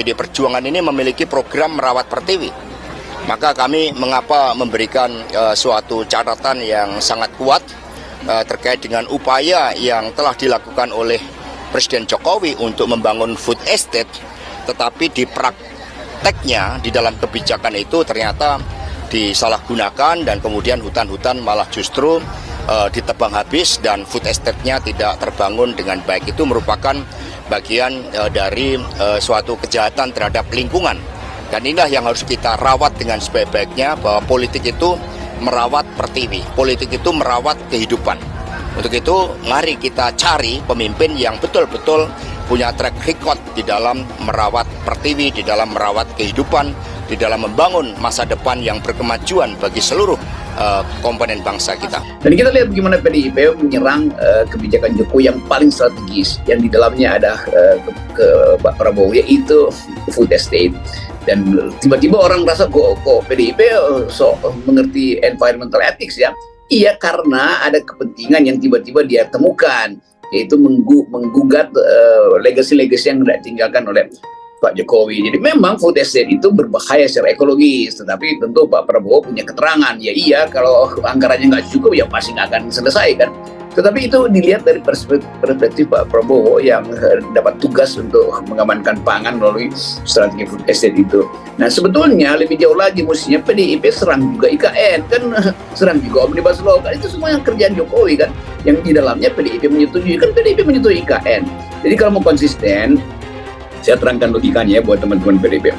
PDI Perjuangan ini memiliki program merawat Pertiwi. Maka kami mengapa memberikan suatu catatan yang sangat kuat terkait dengan upaya yang telah dilakukan oleh Presiden Jokowi untuk membangun food estate, tetapi di prakteknya di dalam kebijakan itu ternyata disalahgunakan dan kemudian hutan-hutan malah justru ditebang habis dan food estate-nya tidak terbangun dengan baik. Itu merupakan bagian dari suatu kejahatan terhadap lingkungan. Dan inilah yang harus kita rawat dengan sebaik-baiknya, bahwa politik itu merawat Pertiwi, politik itu merawat kehidupan. Untuk itu mari kita cari pemimpin yang betul-betul punya track record di dalam merawat Pertiwi, di dalam merawat kehidupan, di dalam membangun masa depan yang berkemajuan bagi seluruh komponen bangsa kita. Dan kita lihat bagaimana PDIP menyerang kebijakan Jokowi yang paling strategis, yang di dalamnya ada ke Pak Prabowo, yaitu food estate. Dan tiba-tiba orang merasa kok PDIP mengerti environmental ethics ya. Iya, karena ada kepentingan yang tiba-tiba dia temukan, yaitu menggugat legacy-legacy yang tidak ditinggalkan oleh Pak Jokowi. Jadi memang food estate itu berbahaya secara ekologis, tetapi tentu Pak Prabowo punya keterangan. Ya iya, kalau anggarannya nggak cukup ya pasti nggak akan selesai kan. Tetapi itu dilihat dari perspektif Pak Prabowo yang dapat tugas untuk mengamankan pangan melalui strategi food estate itu. Nah sebetulnya lebih jauh lagi mestinya PDIP serang juga IKN kan, serang juga Omnibus Law kan, itu semua yang kerjaan Jokowi kan, yang di dalamnya PDIP menyetujui, kan PDIP menyetujui IKN. Jadi kalau mau konsisten, saya terangkan logikanya ya buat teman-teman PDIP.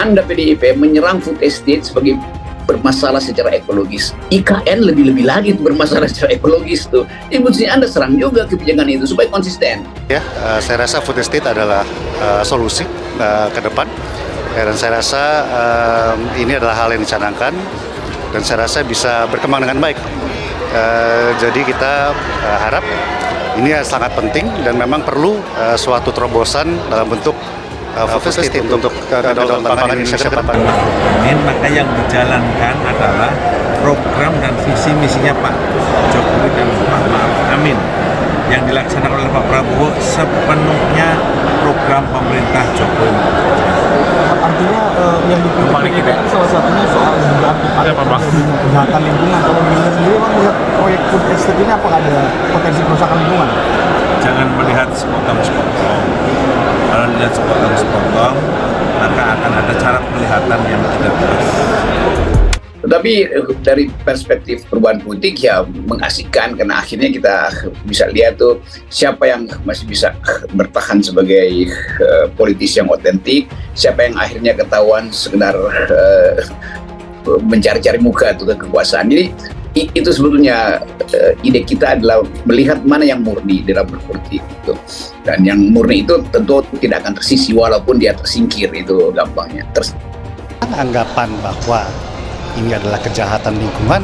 Anda PDIP menyerang food estate sebagai bermasalah secara ekologis. IKN lebih-lebih lagi bermasalah secara ekologis tuh. Jadi mestinya Anda serang juga kebijakan itu supaya konsisten. Ya, saya rasa food estate adalah solusi ke depan. Dan saya rasa ini adalah hal yang dicanangkan dan saya rasa bisa berkembang dengan baik. Jadi kita harap ini sangat penting dan memang perlu suatu terobosan dalam bentuk food estate untuk kedaulatan pangan Indonesia ke depan. Maka yang dijalankan adalah program dan visi misinya Pak Jokowi dan Pak Ma'ruf Amin. Yang dilaksanakan oleh Pak Prabowo sepenuhnya program pemerintah Jokowi. Artinya yang dikritik salah satunya soal kejahatan lingkungan. Kalau menurut sendiri Bang, melihat proyek food estate ini apakah ada potensi kerusakan lingkungan? Jangan melihat sepotong-sepotong. Kalau dilihat sepotong-sepotong, maka akan ada cara penglihatan yang tidak baik. Tetapi dari perspektif perubahan politik ya mengasihkan, karena akhirnya kita bisa lihat tuh siapa yang masih bisa bertahan sebagai politisi yang otentik, siapa yang akhirnya ketahuan sekedar mencari-cari muka tuh kekuasaan. Jadi itu sebetulnya ide kita adalah melihat mana yang murni dalam berpolitik gitu. Dan yang murni itu tentu tidak akan tersisi walaupun dia tersingkir, itu gampangnya. Anggapan bahwa ini adalah kejahatan lingkungan,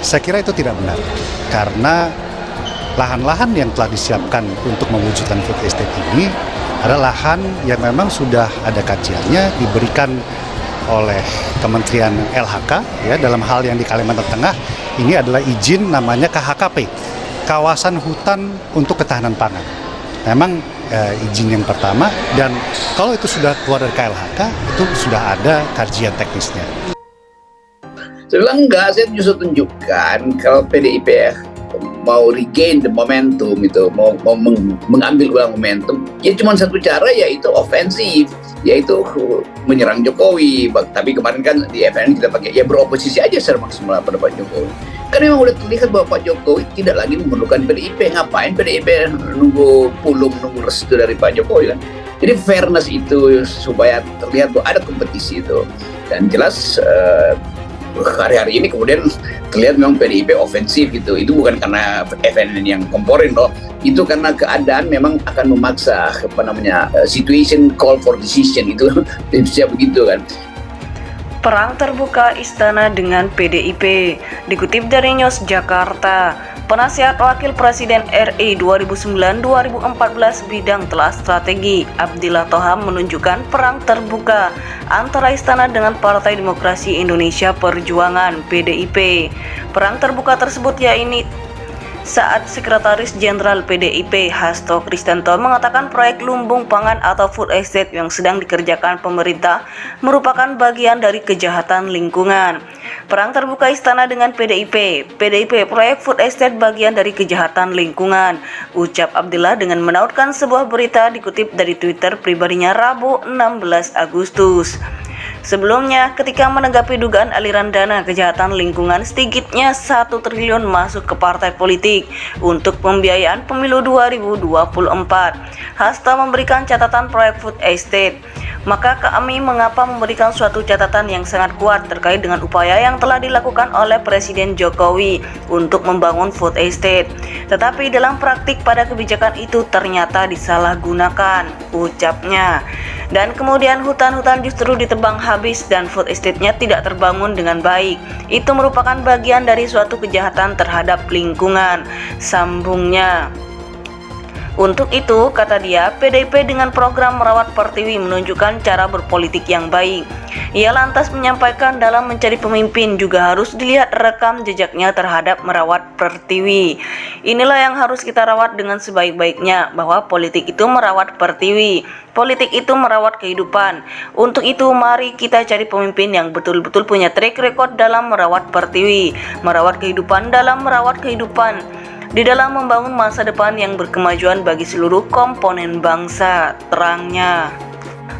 saya kira itu tidak benar. Karena lahan-lahan yang telah disiapkan untuk mewujudkan food estate ini adalah lahan yang memang sudah ada kajiannya, diberikan oleh Kementerian LHK ya, dalam hal yang di Kalimantan Tengah ini adalah izin namanya KHKP, Kawasan Hutan untuk Ketahanan Pangan. Memang izin yang pertama, dan kalau itu sudah keluar dari KLHK itu sudah ada kajian teknisnya. Saya bilang enggak, saya justru tunjukkan kalau PDIP mau regain the momentum itu, mau mengambil ulang momentum, ya cuma satu cara, yaitu ofensif, yaitu menyerang Jokowi. Tapi kemarin kan di FNN kita pakai ya beroposisi aja secara maksimal pada Pak Jokowi. Karena memang udah terlihat bahwa Pak Jokowi tidak lagi memerlukan PDIP. Ngapain PDIP nunggu pulung, nunggu restu dari Pak Jokowi kan? Jadi fairness itu supaya terlihat bahwa ada kompetisi itu. Dan jelas hari-hari ini kemudian terlihat memang PDIP ofensif gitu. Itu bukan karena FNN yang komporin loh. Itu karena keadaan memang akan memaksa situation call for decision itu bisa begitu kan. Perang terbuka Istana dengan PDIP. Dikutip dari News Jakarta, Penasihat Wakil Presiden RI 2009-2014 bidang telah strategi Abdillah Toha menunjukkan perang terbuka antara Istana dengan Partai Demokrasi Indonesia Perjuangan (PDIP). Perang terbuka tersebut yakni saat Sekretaris Jenderal PDIP Hasto Kristianto mengatakan proyek lumbung pangan atau food estate yang sedang dikerjakan pemerintah merupakan bagian dari kejahatan lingkungan. Perang terbuka istana dengan PDIP. PDIP proyek food estate bagian dari kejahatan lingkungan, ucap Abdillah dengan menautkan sebuah berita dikutip dari Twitter pribadinya Rabu 16 Agustus. Sebelumnya, ketika menanggapi dugaan aliran dana kejahatan lingkungan sedikitnya 1 triliun masuk ke partai politik untuk pembiayaan pemilu 2024, Hasto memberikan catatan proyek food estate. Maka kami mengapa memberikan suatu catatan yang sangat kuat terkait dengan upaya yang telah dilakukan oleh Presiden Jokowi untuk membangun food estate. Tetapi dalam praktik pada kebijakan itu ternyata disalahgunakan, ucapnya. Dan kemudian hutan-hutan justru ditebang habis dan food estate-nya tidak terbangun dengan baik. Itu merupakan bagian dari suatu kejahatan terhadap lingkungan, sambungnya. Untuk itu, kata dia, PDIP dengan program Merawat Pertiwi menunjukkan cara berpolitik yang baik. Ia lantas menyampaikan dalam mencari pemimpin juga harus dilihat rekam jejaknya terhadap merawat Pertiwi. Inilah yang harus kita rawat dengan sebaik-baiknya, bahwa politik itu merawat Pertiwi. Politik itu merawat kehidupan. Untuk itu, mari kita cari pemimpin yang betul-betul punya track record dalam merawat Pertiwi, merawat kehidupan dalam merawat kehidupan, di dalam membangun masa depan yang berkemajuan bagi seluruh komponen bangsa, terangnya.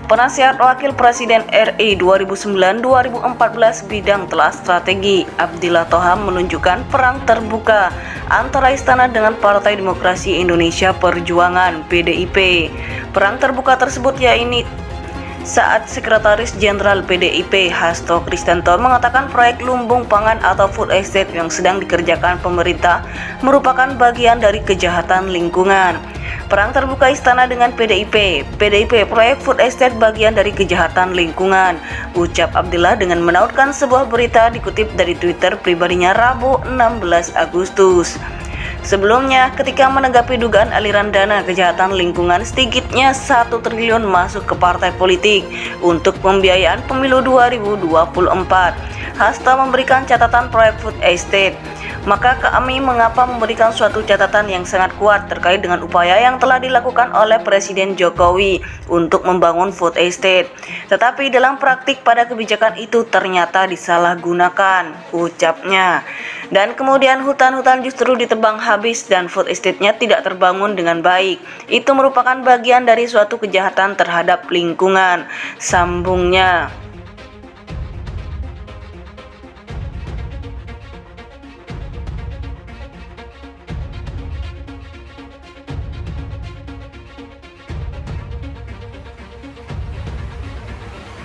Penasihat Wakil Presiden RI 2009-2014 bidang telah strategi, Abdillah Toham menunjukkan perang terbuka antara istana dengan Partai Demokrasi Indonesia Perjuangan (PDIP). Perang terbuka tersebut yakni saat Sekretaris Jenderal PDIP Hasto Kristianto mengatakan proyek lumbung pangan atau food estate yang sedang dikerjakan pemerintah merupakan bagian dari kejahatan lingkungan. Perang terbuka istana dengan PDIP. PDIP proyek food estate bagian dari kejahatan lingkungan, ucap Abdillah dengan menautkan sebuah berita dikutip dari Twitter pribadinya Rabu 16 Agustus. Sebelumnya, ketika menanggapi dugaan aliran dana kejahatan lingkungan sedikitnya 1 triliun masuk ke partai politik untuk pembiayaan pemilu 2024, Hasto memberikan catatan proyek food estate. Maka kami mengapa memberikan suatu catatan yang sangat kuat terkait dengan upaya yang telah dilakukan oleh Presiden Jokowi untuk membangun food estate. Tetapi dalam praktik pada kebijakan itu ternyata disalahgunakan, ucapnya. Dan kemudian hutan-hutan justru ditebang habis dan food estate-nya tidak terbangun dengan baik. Itu merupakan bagian dari suatu kejahatan terhadap lingkungan, sambungnya.